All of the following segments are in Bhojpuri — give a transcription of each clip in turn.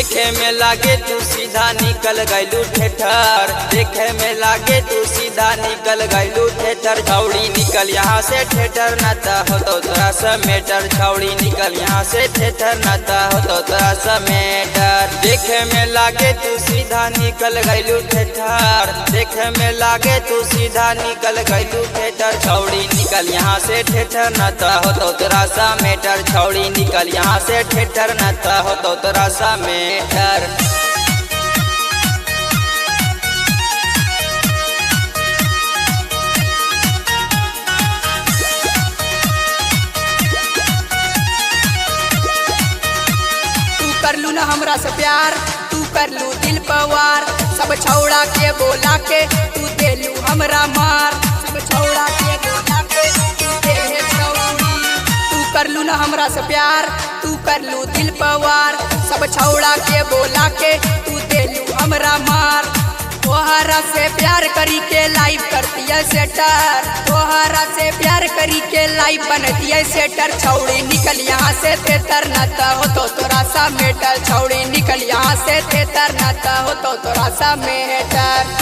देखे में लागे तू सीधा निकल गइलू ठेठर, देखे में लागे तू सीधा निकल गइलू ठेठर। छौड़ी निकल यहाँ से ठेठर नाता हो तो तोरा समेटर, छौड़ी निकल यहाँ से ठेठर नाता हो तो तोरा समेटर। देखे में लागे तू सीधा निकल गइलू ठेठर, देखे में लागे तू सीधा निकल गइलू ठेठर। छौड़ी निकल यहाँ से ठेठर नाता हो तो तोरा समेटर, छौड़ी निकल यहाँ से ठेठर नाता हो तो तोरा समेटर। तू कर लू ना हमरा से प्यार, तू कर लू दिल पवार, सब छौड़ा के बोला के तू दे लू हमरा मार, सब छौड़ा के बोला के तू दे हे छौड़ी। तू कर लू ना हमरा से प्यार, तू कर लू दिल पवार, सब छौड़ा के बोला के तू दे लू हमरा मार। तोहरा से प्यार करी के लाइव करती है सेटर, तोहरा से प्यार करी के लाइव बनती है सेटर। छौड़ी निकल यहाँ से तेतर नाता हो तो तोरा सा मेटर, छौड़ी निकल यहाँ से तेतर नाता हो तो तोरा सा मेटर।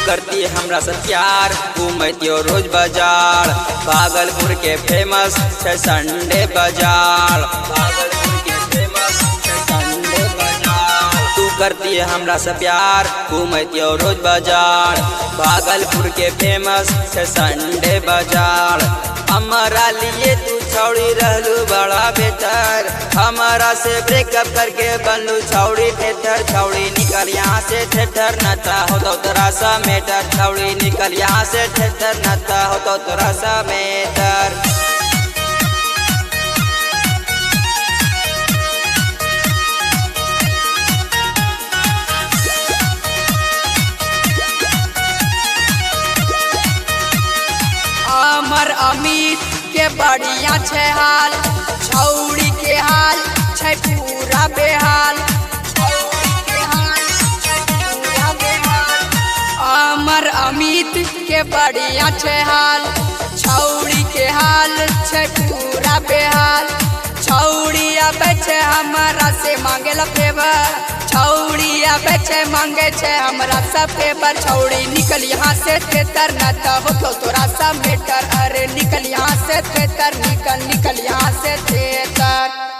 करती है हमरा से प्यार, घूमतियो रोज बाजार, भागलपुर के फेमस है संडे बाजार, भागलपुर के फेमस है संडे बाजार। तू करती है हमरा से प्यार, घूमतियो रोज बाजार, भागलपुर के फेमस है संडे बाजार। हमारा लिए तू छौड़ी रहलू बड़ा बेहतर, हमारा से ब्रेकअप करके बनलू छौड़ी ठेठर। छौड़ी निकल यहाँ से ठेठर नाता हो तो तोरा समेटर, छौड़ी निकल यहाँ से ठेठर नाता हो तो तोरा समेटर। अमर अमित के बढ़िया छे हाल, छौड़ी के हाल छे पूरा बेहाल, छौड़ी के हाल छे पूरा बेहाल। अमर अमित के बढ़िया छे हाल, छौड़ी के हाल छे पूरा बेहाल। छौड़ी अब छे हमारा से मांगेला फेवर, छौड़ी अब छे मांगे छे हमरा सब फेवर। छौड़ी निकल यहाँ से तेतर नाता हो तो तोरा सा मेटर, अरे निकल यहाँ से तेतर, निकल निकल यहाँ से तेतर।